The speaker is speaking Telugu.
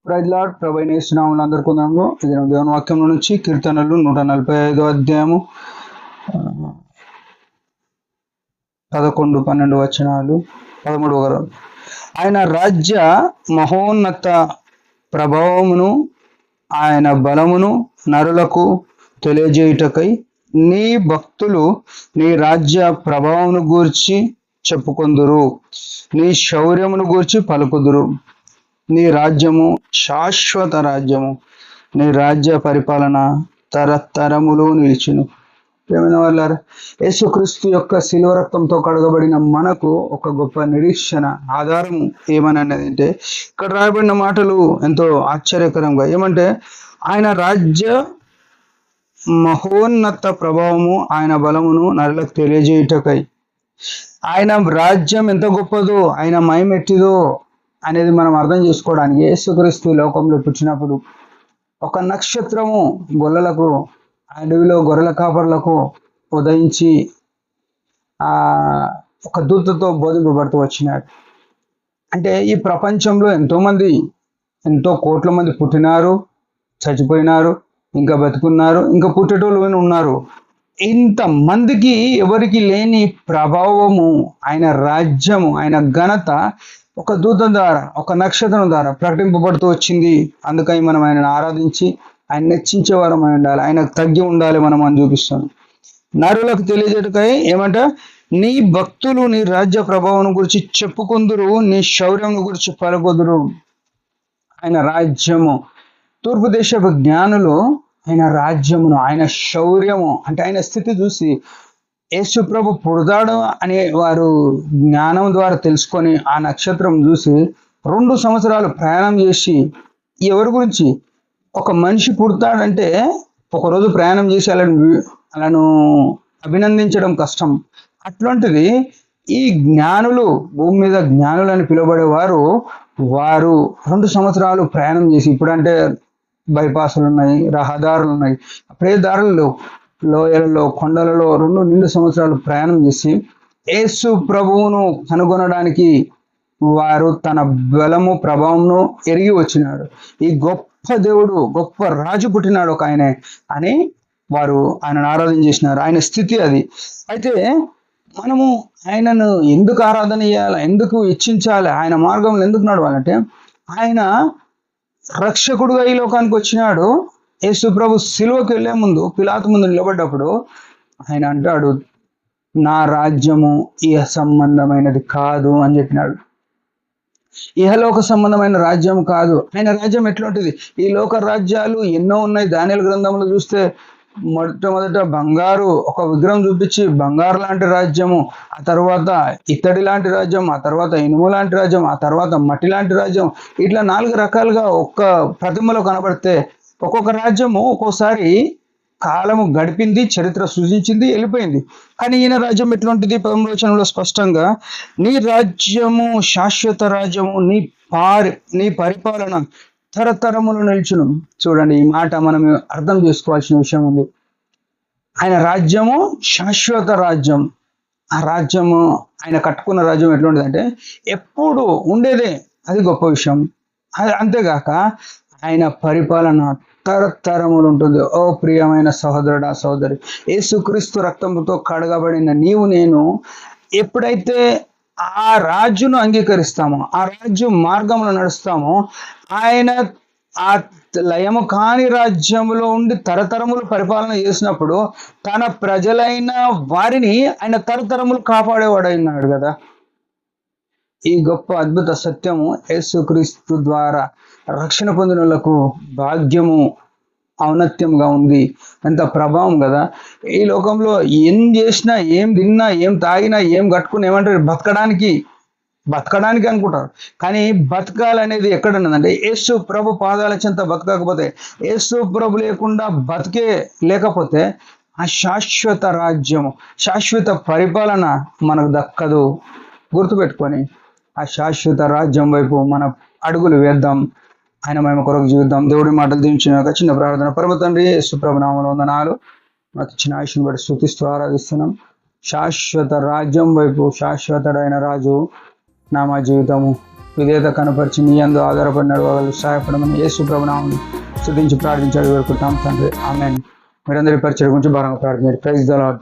Praise lord. ప్రభు అయిన యేసు నామములో అందరికీ వందనములు. ఇది దేవుని వాక్యం నుంచి కీర్తనలు 145 అధ్యాయము 11, 12 వచనాలు, 13. ఆయన రాజ్య మహోన్నత ప్రభావమును ఆయన బలమును నరులకు తెలియజేయుటకై నీ భక్తులు నీ రాజ్య ప్రభావమును గూర్చి చెప్పుకొందురు, నీ శౌర్యమును గూర్చి పలుకుదురు. నీ రాజ్యము శాశ్వత రాజ్యము, నీ రాజ్య పరిపాలన తరతరములు నిలిచును. ప్రియమైన వాళ్ళారా, యేసుక్రీస్తు యొక్క శిలువ రక్తంతో కడగబడిన మనకు ఒక గొప్ప నిరీక్షణ ఆధారము ఏమనన్నది అంటే, ఇక్కడ రాయబడిన మాటలు ఎంతో ఆశ్చర్యకరంగా ఏమంటే, ఆయన రాజ్య మహోన్నత ప్రభావము ఆయన బలమును నరులకు తెలియజేయుటకై. ఆయన రాజ్యం ఎంత గొప్పదో, ఆయన మహిమ ఎట్టిదో అనేది మనం అర్థం చేసుకోవడానికి యేసుక్రీస్తు లోకంలో పుట్టినప్పుడు ఒక నక్షత్రము గొల్లలకు, అడవిలో గొర్రెల కాపర్లకు ఉదయించి ఒక దూతతో బోధింపబడుతూ వచ్చినాడు. అంటే ఈ ప్రపంచంలో ఎంతో కోట్ల మంది పుట్టినారు, చచ్చిపోయినారు, ఇంకా బతుకున్నారు, ఇంకా పుట్టేటోళ్ళు ఉన్నారు. ఇంతమందికి ఎవరికి లేని ప్రభావము, ఆయన రాజ్యము, ఆయన ఘనత ఒక దూత ద్వారా, ఒక నక్షత్రం ద్వారా ప్రకటింపబడుతూ వచ్చింది. అందుకని మనం ఆయనను ఆరాధించి ఆయన నెచ్చించేవారు మనం ఉండాలి, ఆయనకు తగ్గి ఉండాలి మనం అని చూపిస్తాం. నరులకు తెలియజేటకై ఏమంట, నీ భక్తులు నీ రాజ్య ప్రభావం గురించి చెప్పుకుందురు, నీ శౌర్యం గురించి పలుకుదురు. ఆయన రాజ్యము, తూర్పు దేశపు జ్ఞానులు ఆయన రాజ్యమును, ఆయన శౌర్యము అంటే ఆయన స్థితి చూసి యేసు ప్రభు పుడతాడు అనే వారు జ్ఞానం ద్వారా తెలుసుకొని ఆ నక్షత్రం చూసి 2 సంవత్సరాలు ప్రయాణం చేసి, ఎవరి గురించి, ఒక మనిషి పుడతాడంటే ఒకరోజు ప్రయాణం చేసి అలాను అభినందించడం కష్టం. అట్లాంటిది ఈ జ్ఞానులు, భూమి మీద జ్ఞానులు అని పిలువబడేవారు, వారు 2 సంవత్సరాలు ప్రయాణం చేసి, ఇప్పుడంటే బైపాసులు ఉన్నాయి, రహదారులు ఉన్నాయి, అప్పుడే దారులు, లోయలలో, కొండలలో 2 సంవత్సరాలు ప్రయాణం చేసి యేసు ప్రభువును కనుగొనడానికి వారు తన బలము ప్రభావమును ఎరిగి వచ్చినాడు. ఈ గొప్ప దేవుడు, గొప్ప రాజు పుట్టినాడు ఒక ఆయనే అని వారు ఆయనను ఆరాధన చేసినారు. ఆయన స్థితి అది. అయితే మనము ఆయనను ఎందుకు ఆరాధన చేయాలి, ఎందుకు ఇచ్చించాలి, ఆయన మార్గంలో ఎందుకు నడవాలంటే, ఆయన రక్షకుడుగా ఈ లోకానికి వచ్చినాడు. యేసు ప్రభు సిలువకి వెళ్లే ముందు, పిలాతు ముందు నిలబడ్డప్పుడు ఆయన అంటాడు, నా రాజ్యము ఇహ సంబంధమైనది కాదు అని చెప్పినాడు. ఇహలోక సంబంధమైన రాజ్యం కాదు. ఆయన రాజ్యం ఎట్లాంటిది? ఈ లోక రాజ్యాలు ఎన్నో ఉన్నాయి. దానియేలు గ్రంథంలో చూస్తే మొట్టమొదట బంగారు ఒక విగ్రహం చూపించి బంగారు లాంటి రాజ్యము, ఆ తర్వాత ఇత్తడి లాంటి రాజ్యం, ఆ తర్వాత ఇనుము లాంటి రాజ్యం, ఆ తర్వాత మట్టి లాంటి రాజ్యం, ఇట్లా 4 రకాలుగా ఒక్క ప్రతిమలో కనబడితే, ఒక్కొక్క రాజ్యము ఒక్కోసారి కాలము గడిపింది, చరిత్ర సృజించింది, వెళ్ళిపోయింది. కానీ ఈయన రాజ్యం ఎటువంటిది? 13వ వచనంలో స్పష్టంగా, నీ రాజ్యము శాశ్వత రాజ్యము, నీ పరిపాలన తరతరములు నిల్చును. చూడండి, ఈ మాట మనం అర్థం చేసుకోవాల్సిన విషయం ఉంది. ఆయన రాజ్యము శాశ్వత రాజ్యం. ఆ రాజ్యము, ఆయన కట్టుకున్న రాజ్యం ఎటువంటిదంటే ఎప్పుడు ఉండేదే, అది గొప్ప విషయం. అంతేగాక ఆయన పరిపాలన తరతరములు ఉంటుంది. ఓ ప్రియమైన సహోదరుడా, సహోదరి, యేసుక్రీస్తు రక్తంతో కడగబడిన నీవు నేను ఎప్పుడైతే ఆ రాజును అంగీకరిస్తామో, ఆ రాజ్య మార్గంలో నడుస్తామో, ఆయన ఆ లయము కాని రాజ్యములో ఉండి తరతరములు పరిపాలన చేసినప్పుడు తన ప్రజలైన వారిని ఆయన తరతరములు కాపాడేవాడైనాడు కదా. ఈ గొప్ప అద్భుత సత్యము యేసుక్రీస్తు ద్వారా రక్షణ పొందినలకు భాగ్యము, ఔన్నత్యంగా ఉంది. ఎంత ప్రభావం కదా. ఈ లోకంలో ఏం చేసినా, ఏం తిన్నా, ఏం తాగినా, ఏం కట్టుకున్నా ఏమంటారు? బతకడానికి అనుకుంటారు. కానీ బతకాలనేది ఎక్కడున్నదంటే యేసు ప్రభు పాదాల చెంత బతకకపోతే, యేసు ప్రభు లేకుండా బతికే లేకపోతే ఆ శాశ్వత రాజ్యము, శాశ్వత పరిపాలన మనకు దక్కదు. గుర్తుపెట్టుకొని ఆ శాశ్వత రాజ్యం వైపు మన అడుగులు వేద్దాం. ఆయన మేము కొరకు జీవిద్దాం. దేవుడి మాటలు దీవించిన చిన్న ప్రార్థన. పరమ తండ్రి, యేసు ప్రభు నామములో వందనాలు. మాకు ఇచ్చిన ఆయుష్ను బట్టి స్తుతిస్తూ ఆరాధిస్తున్నాం. శాశ్వత రాజ్యం వైపు, శాశ్వతుడైన రాజు నా మా జీవితము విధేయత కనపరిచి నీ యందు ఆధారపడి నడవగలరు సహాయపడమని యేసు ప్రభునామమున స్తుతించి ప్రార్థించాడు వేడుకుంటాం తండ్రి. ఆమేన్. మీరందరి పరిచయం గురించి భారంగా ప్రార్థించండి. Praise the lord.